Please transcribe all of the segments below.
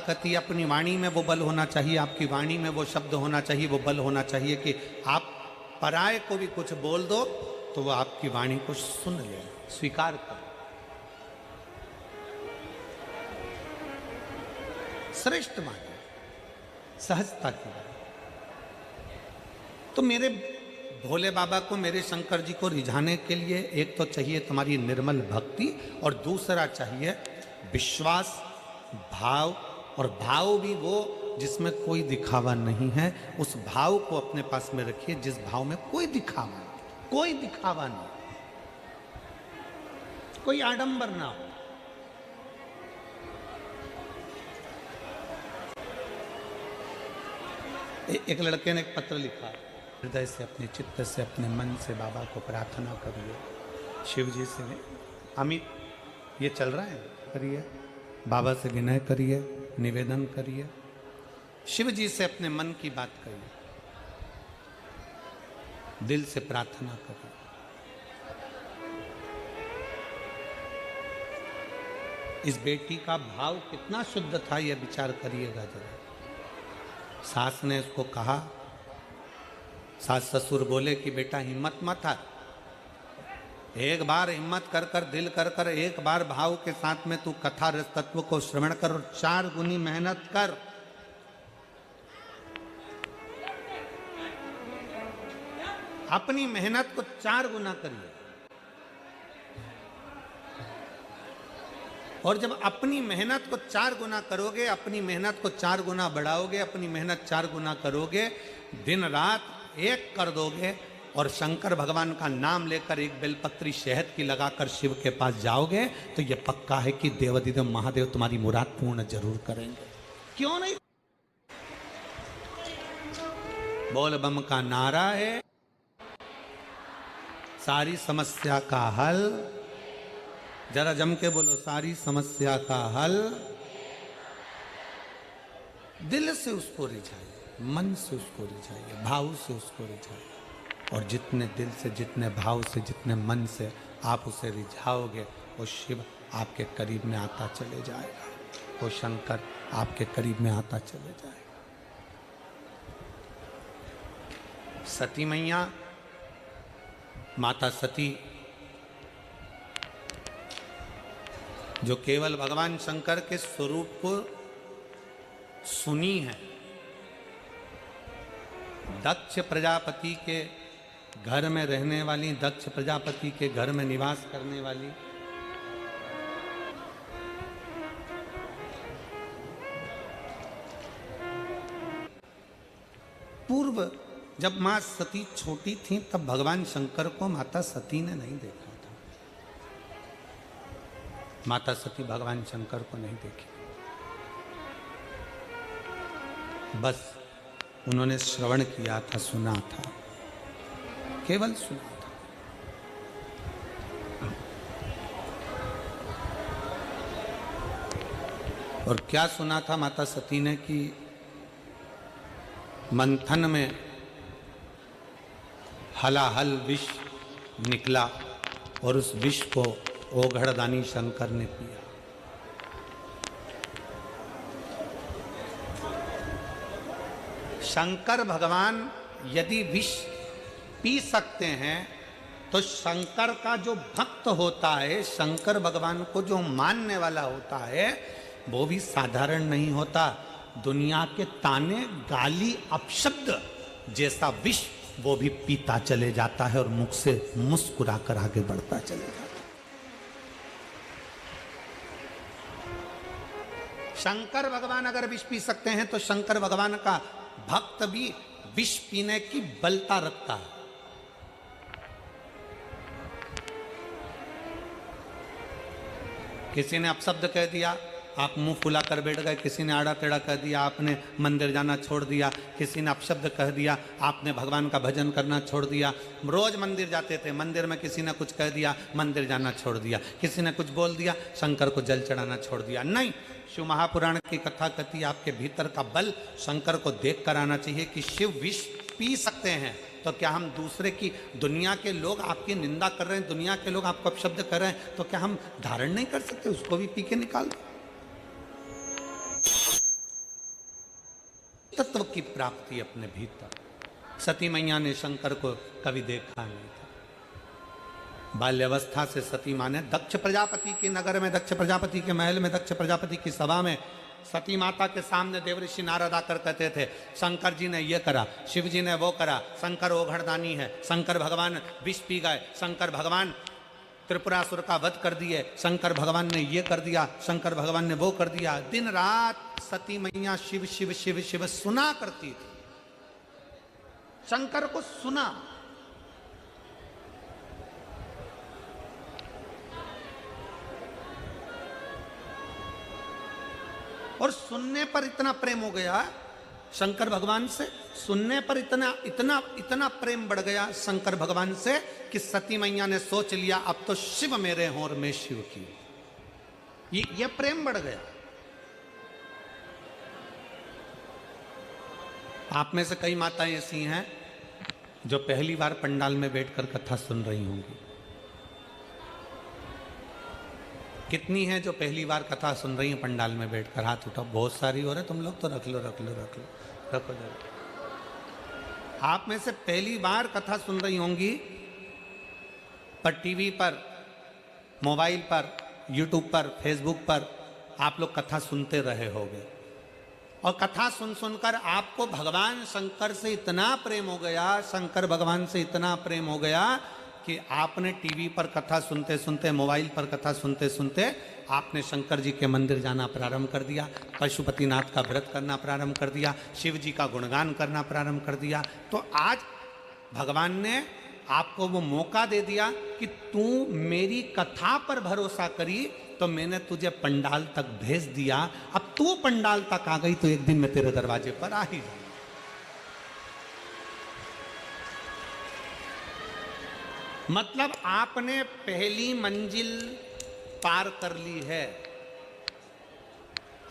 कहती है अपनी वाणी में वो बल होना चाहिए, आपकी वाणी में वो शब्द होना चाहिए, वो बल होना चाहिए कि आप पराये को भी कुछ बोल दो तो वो आपकी वाणी को सुन ले, स्वीकार कर। श्रेष्ठ माने, सहजता की बात। तो मेरे भोले बाबा को, मेरे शंकर जी को रिझाने के लिए एक तो चाहिए तुम्हारी निर्मल भक्ति और दूसरा चाहिए विश्वास, भाव। और भाव भी वो जिसमें कोई दिखावा नहीं है, उस भाव को अपने पास में रखिए जिस भाव में कोई दिखावा नहीं, कोई दिखावा नहीं, कोई आडंबर ना हो। एक लड़के ने एक पत्र लिखा, हृदय से, अपने चित्त से, अपने मन से बाबा को प्रार्थना करिए, शिव जी से। अमित ये चल रहा है, करिए, बाबा से विनय करिए, निवेदन करिए, शिव जी से अपने मन की बात करिए, दिल से प्रार्थना करिए। इस बेटी का भाव कितना शुद्ध था यह विचार करिएगा जरा। सास ने उसको कहा, सास ससुर बोले कि बेटा हिम्मत मत हार, एक बार हिम्मत कर कर, दिल कर कर, एक बार भाव के साथ में तू कथा रस तत्व को श्रवण कर और 4 गुनी मेहनत कर। अपनी मेहनत को 4 गुना करिए। और जब अपनी मेहनत को 4 गुना करोगे, अपनी मेहनत को 4 गुना बढ़ाओगे, अपनी मेहनत 4 गुना करोगे, दिन रात एक कर दोगे और शंकर भगवान का नाम लेकर एक बेलपत्री शहद की लगाकर शिव के पास जाओगे, तो यह पक्का है कि देवाधिदेव महादेव तुम्हारी मुराद पूर्ण जरूर करेंगे। क्यों नहीं? बोल बम का नारा है, सारी समस्या का हल। जरा जम के बोलो, सारी समस्या का हल। दिल से उसको रिझाइए, मन से उसको रिझाइए, भाव से उसको रिझाइए। और जितने दिल से, जितने भाव से, जितने मन से आप उसे रिझाओगे, वो शिव आपके करीब में आता चले जाएगा, वो शंकर आपके करीब में आता चले जाएगा। सती मैया, माता सती, जो केवल भगवान शंकर के स्वरूप को सुनी है, दक्ष प्रजापति के घर में रहने वाली, दक्ष प्रजापति के घर में निवास करने वाली, पूर्व जब मां सती छोटी थी तब भगवान शंकर को माता सती ने नहीं देखा था। माता सती भगवान शंकर को नहीं देखी, बस उन्होंने श्रवण किया था, सुना था, केवल सुना था। और क्या सुना था माता सती ने कि मंथन में हलाहल विष निकला और उस विष को ओघड़दानी शंकर ने पिया। शंकर भगवान यदि विष पी सकते हैं तो शंकर का जो भक्त होता है, शंकर भगवान को जो मानने वाला होता है, वो भी साधारण नहीं होता। दुनिया के ताने, गाली, अपशब्द जैसा विष वो भी पीता चले जाता है और मुख से मुस्कुराकर आगे बढ़ता चले जाता है। शंकर भगवान अगर विष पी सकते हैं तो शंकर भगवान का भक्त भी विष पीने की बलता रखता है। किसी ने अपशब्द कह दिया, आप मुंह फुला कर बैठ गए। किसी ने आड़ा टेढ़ा कह दिया, आपने मंदिर जाना छोड़ दिया। किसी ने अपशब्द कह दिया, आपने भगवान का भजन करना छोड़ दिया। रोज मंदिर जाते थे, मंदिर में किसी ने कुछ कह दिया, मंदिर जाना छोड़ दिया। किसी ने कुछ बोल दिया, शंकर को जल चढ़ाना छोड़ दिया। नहीं, शिव महापुराण की कथा कहती है आपके भीतर का बल शंकर को देख कर आना चाहिए कि शिव विष पी सकते हैं। तो क्या हम दूसरे की, दुनिया के लोग आपकी निंदा कर रहे हैं, दुनिया के लोग आपको अपशब्द कर रहे हैं, तो क्या हम धारण नहीं कर सकते? उसको भी पी के निकाल दो। तत्व की प्राप्ति अपने भीतर। सती मैया ने शंकर को कभी देखा नहीं था। बाल्यावस्था से सती माँ ने दक्ष प्रजापति के नगर में, दक्ष प्रजापति के महल में, दक्ष प्रजापति की सभा में सती माता के सामने देवऋषि नारद आकर कहते थे, शंकर जी ने ये करा, शिव जी ने वो करा, शंकर ओघड़दानी है, शंकर भगवान विष पी गए, शंकर भगवान त्रिपुरासुर का वध कर दिए, शंकर भगवान ने ये कर दिया, शंकर भगवान ने वो कर दिया। दिन रात सती मैया शिव शिव शिव शिव सुना करती थी, शंकर को सुना। और सुनने पर इतना प्रेम हो गया शंकर भगवान से, सुनने पर इतना इतना इतना प्रेम बढ़ गया शंकर भगवान से कि सती मैया ने सोच लिया अब तो शिव मेरे हों और मैं शिव की। ये प्रेम बढ़ गया। आप में से कई माताएं ऐसी हैं जो पहली बार पंडाल में बैठकर कथा सुन रही होंगी। कितनी है जो पहली बार कथा सुन रही हैं पंडाल में बैठकर? हाथ उठाओ। बहुत सारी हो रहे, तुम लोग तो रख लो रख लो रख लो रखो जरा। आप में से पहली बार कथा सुन रही होंगी, पर टीवी पर, मोबाइल पर, यूट्यूब पर, फेसबुक पर आप लोग कथा सुनते रहे होंगे। और कथा सुन सुनकर आपको भगवान शंकर से इतना प्रेम हो गया, शंकर भगवान से इतना प्रेम हो गया कि आपने टीवी पर कथा सुनते सुनते, मोबाइल पर कथा सुनते सुनते आपने शंकर जी के मंदिर जाना प्रारंभ कर दिया, पशुपतिनाथ का व्रत करना प्रारंभ कर दिया, शिव जी का गुणगान करना प्रारंभ कर दिया। तो आज भगवान ने आपको वो मौका दे दिया कि तू मेरी कथा पर भरोसा करी तो मैंने तुझे पंडाल तक भेज दिया। अब तू पंडाल तक आ गई तो एक दिन मैं तेरे दरवाजे पर आ ही जाऊंगा। मतलब आपने पहली मंजिल पार कर ली है।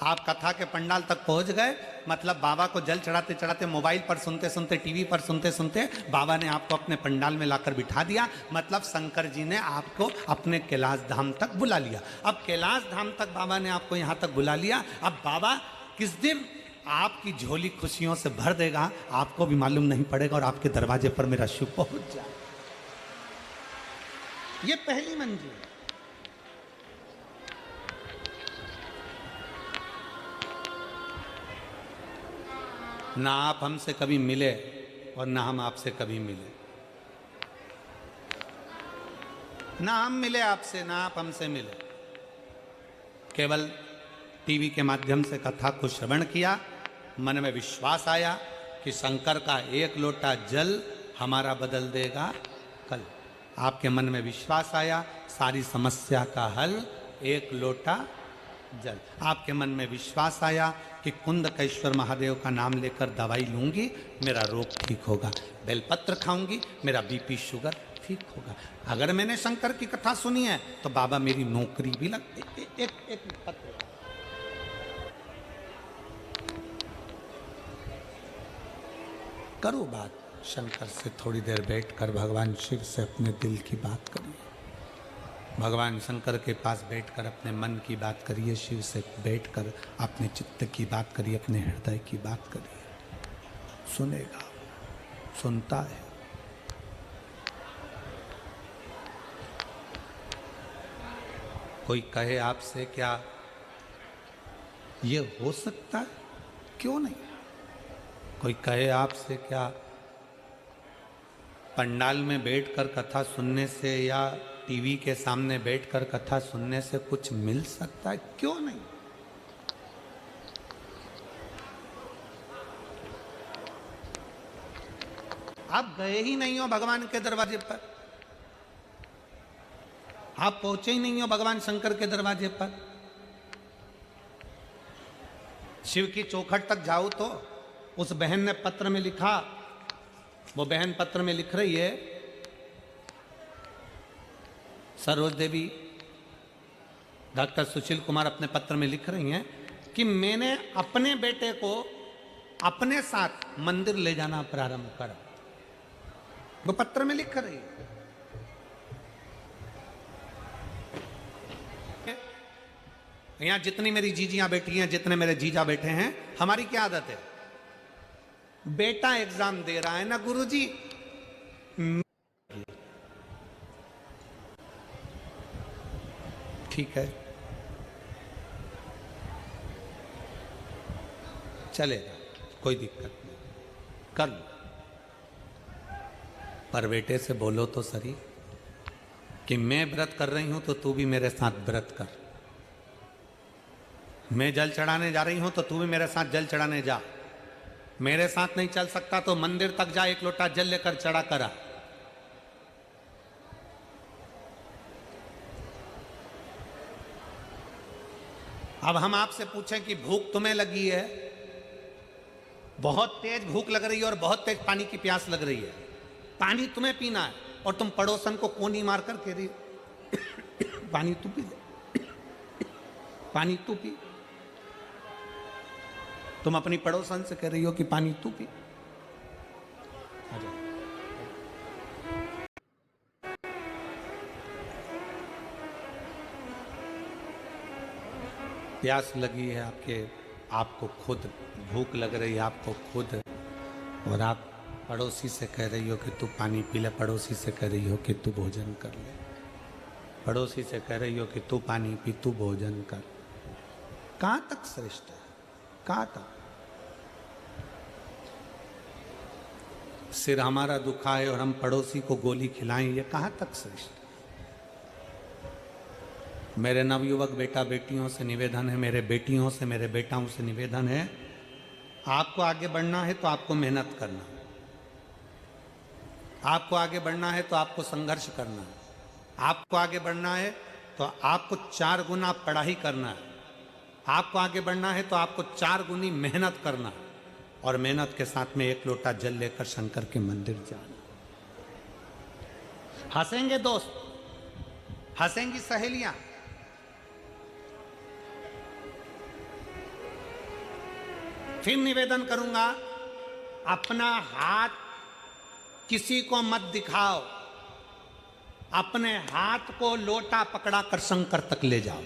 आप कथा के पंडाल तक पहुंच गए, मतलब बाबा को जल चढ़ाते चढ़ाते, मोबाइल पर सुनते सुनते, टीवी पर सुनते सुनते बाबा ने आपको अपने पंडाल में लाकर बिठा दिया। मतलब शंकर जी ने आपको अपने कैलाश धाम तक बुला लिया। अब कैलाश धाम तक बाबा ने आपको यहाँ तक बुला लिया। अब बाबा किस दिन आपकी झोली खुशियों से भर देगा आपको भी मालूम नहीं पड़ेगा और आपके दरवाजे पर मेरा शिव पहुंच जाए। ये पहली मंजिल। ना आप हमसे कभी मिले और ना हम आपसे कभी मिले, ना हम मिले आपसे, ना आप हमसे मिले। केवल टीवी के माध्यम से कथा को श्रवण किया, मन में विश्वास आया कि शंकर का एक लोटा जल हमारा बदल देगा कल। आपके मन में विश्वास आया, सारी समस्या का हल एक लोटा जल। आपके मन में विश्वास आया कि कुंदकेश्वर महादेव का नाम लेकर दवाई लूंगी, मेरा रोग ठीक होगा। बेलपत्र खाऊंगी, मेरा बीपी शुगर ठीक होगा। अगर मैंने शंकर की कथा सुनी है तो बाबा मेरी नौकरी भी लग। एक पत्र करो बात शंकर से, थोड़ी देर बैठकर भगवान शिव से अपने दिल की बात करिए। भगवान शंकर के पास बैठकर अपने मन की बात करिए, शिव से बैठकर अपने चित्त की बात करिए, अपने हृदय की बात करिए। सुनेगा, सुनता है। कोई कहे आपसे क्या ये हो सकता है? क्यों नहीं। कोई कहे आपसे क्या पंडाल में बैठकर कथा सुनने से या टीवी के सामने बैठकर कथा सुनने से कुछ मिल सकता है? क्यों नहीं। आप गए ही नहीं हो भगवान के दरवाजे पर, आप पहुंचे ही नहीं हो भगवान शंकर के दरवाजे पर। शिव की चौखट तक जाओ तो उस बहन ने पत्र में लिखा, वो बहन पत्र में लिख रही है, सरोज देवी, डॉक्टर सुशील कुमार अपने पत्र में लिख रही हैं कि मैंने अपने बेटे को अपने साथ मंदिर ले जाना प्रारंभ करा। वो पत्र में लिख रही है। यहां जितनी मेरी जीजियां बैठी हैं, जितने मेरे जीजा बैठे हैं, हमारी क्या आदत है? बेटा एग्जाम दे रहा है ना गुरुजी, ठीक है चलेगा, कोई दिक्कत नहीं, कर लो। पर बेटे से बोलो तो सही कि मैं व्रत कर रही हूं तो तू भी मेरे साथ व्रत कर। मैं जल चढ़ाने जा रही हूं तो तू भी मेरे साथ जल चढ़ाने जा। मेरे साथ नहीं चल सकता तो मंदिर तक जा, एक लोटा जल लेकर चढ़ा करा। अब हम आपसे पूछें कि भूख तुम्हें लगी है, बहुत तेज भूख लग रही है और बहुत तेज पानी की प्यास लग रही है, पानी तुम्हें पीना है और तुम पड़ोसन को कोनी मार कर कह रही पानी तू पी ले, पानी तू पी। तुम अपनी पड़ोसन से कह रही हो कि पानी तू पी। प्यास लगी है आपको खुद भूख लग रही है आपको खुद, और आप पड़ोसी से कह रही हो कि तू पानी पी ले, पड़ोसी से कह रही हो कि तू भोजन कर ले, पड़ोसी से कह रही हो कि तू पानी पी, तू भोजन कर। कहां तक श्रेष्ठ है, कहां तक? सिर हमारा दुखा है और हम पड़ोसी को गोली खिलाएं, ये कहां तक श्रेष्ठ? मेरे नवयुवक बेटा बेटियों से निवेदन है, मेरे बेटियों से, मेरे बेटाओं से निवेदन है, आपको आगे बढ़ना है तो आपको मेहनत करना है, आपको आगे बढ़ना है तो आपको संघर्ष करना है, आपको आगे बढ़ना है तो आपको 4 गुना पढ़ाई करना है, आपको आगे बढ़ना है तो आपको 4 गुनी मेहनत करना है, और मेहनत के साथ में 1 लोटा जल लेकर शंकर के मंदिर जाना। हंसेंगे दोस्त, हंसेंगी सहेलियां, फिर निवेदन करूंगा, अपना हाथ किसी को मत दिखाओ, अपने हाथ को लोटा पकड़ा कर शंकर तक ले जाओ।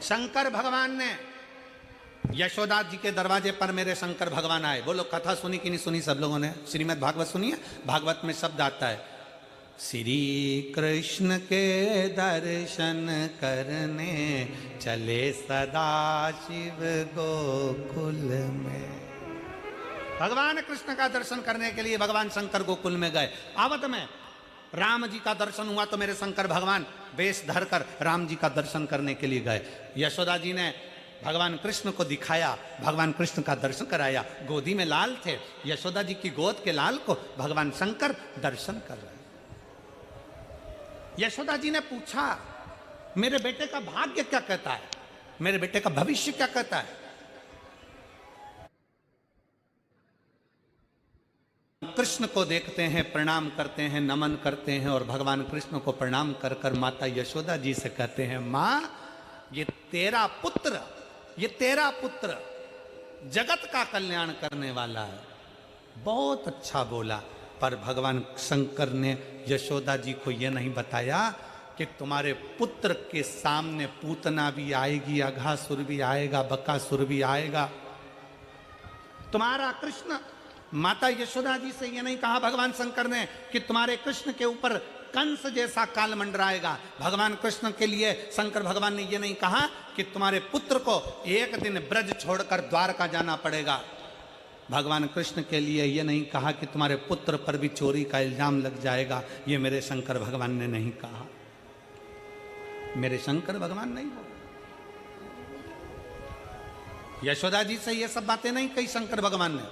शंकर भगवान ने यशोदा जी के दरवाजे पर मेरे शंकर भगवान आए। बोलो कथा सुनी कि नहीं सुनी सब लोगों ने? श्रीमद् भागवत सुनी है? भागवत में शब्द आता है, श्री कृष्ण के दर्शन करने चले सदा शिव गोकुल में। भगवान कृष्ण का दर्शन करने के लिए भगवान शंकर गोकुल में गए। आवत में राम जी का दर्शन हुआ तो मेरे शंकर भगवान वेश धरकर राम जी का दर्शन करने के लिए गए। यशोदा जी ने भगवान कृष्ण को दिखाया, भगवान कृष्ण का दर्शन कराया। गोदी में लाल थे, यशोदा जी की गोद के लाल को भगवान शंकर दर्शन कर रहे। यशोदा जी ने पूछा, मेरे बेटे का भाग्य क्या कहता है, मेरे बेटे का भविष्य क्या कहता है? कृष्ण को देखते हैं, प्रणाम करते हैं, नमन करते हैं, और भगवान कृष्ण को प्रणाम कर कर माता यशोदा जी से कहते हैं, मां ये तेरा पुत्र, ये तेरा पुत्र जगत का कल्याण करने वाला है। बहुत अच्छा बोला। पर भगवान शंकर ने यशोदा जी को यह नहीं बताया कि तुम्हारे पुत्र के सामने पूतना भी आएगी, अघासुर भी आएगा, बकासुर भी आएगा। तुम्हारा कृष्ण, माता यशोदा जी से यह नहीं कहा भगवान शंकर ने कि तुम्हारे कृष्ण के ऊपर कंस जैसा काल मंडराएगा। भगवान कृष्ण के लिए शंकर भगवान ने यह नहीं कहा कि तुम्हारे पुत्र को एक दिन ब्रज छोड़कर द्वारका जाना पड़ेगा। भगवान कृष्ण के लिए यह नहीं कहा कि तुम्हारे पुत्र पर भी चोरी का इल्जाम लग जाएगा। ये मेरे शंकर भगवान ने नहीं कहा, मेरे शंकर भगवान नहीं बोले। यशोदा जी से ये सब बातें नहीं कही शंकर भगवान ने।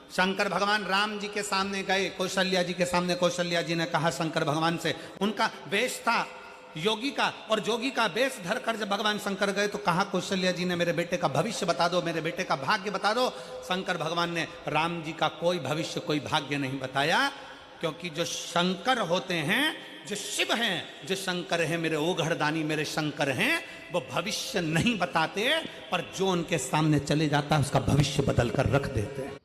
शंकर भगवान राम जी के सामने गए, कौशल्या जी के सामने, कौशल्या जी ने कहा शंकर भगवान से, उनका वेश था योगी का, और जोगी का वेश धर कर जब भगवान शंकर गए तो कहा कौशल्या जी ने, मेरे बेटे का भविष्य बता दो, मेरे बेटे का भाग्य बता दो। शंकर भगवान ने राम जी का कोई भविष्य, कोई भाग्य नहीं बताया, क्योंकि जो शंकर होते हैं, जो शिव हैं, जो शंकर हैं, मेरे ओघड़दानी मेरे शंकर हैं, वो भविष्य नहीं बताते, पर जो उनके सामने चले जाता है उसका भविष्य बदल कर रख देते हैं।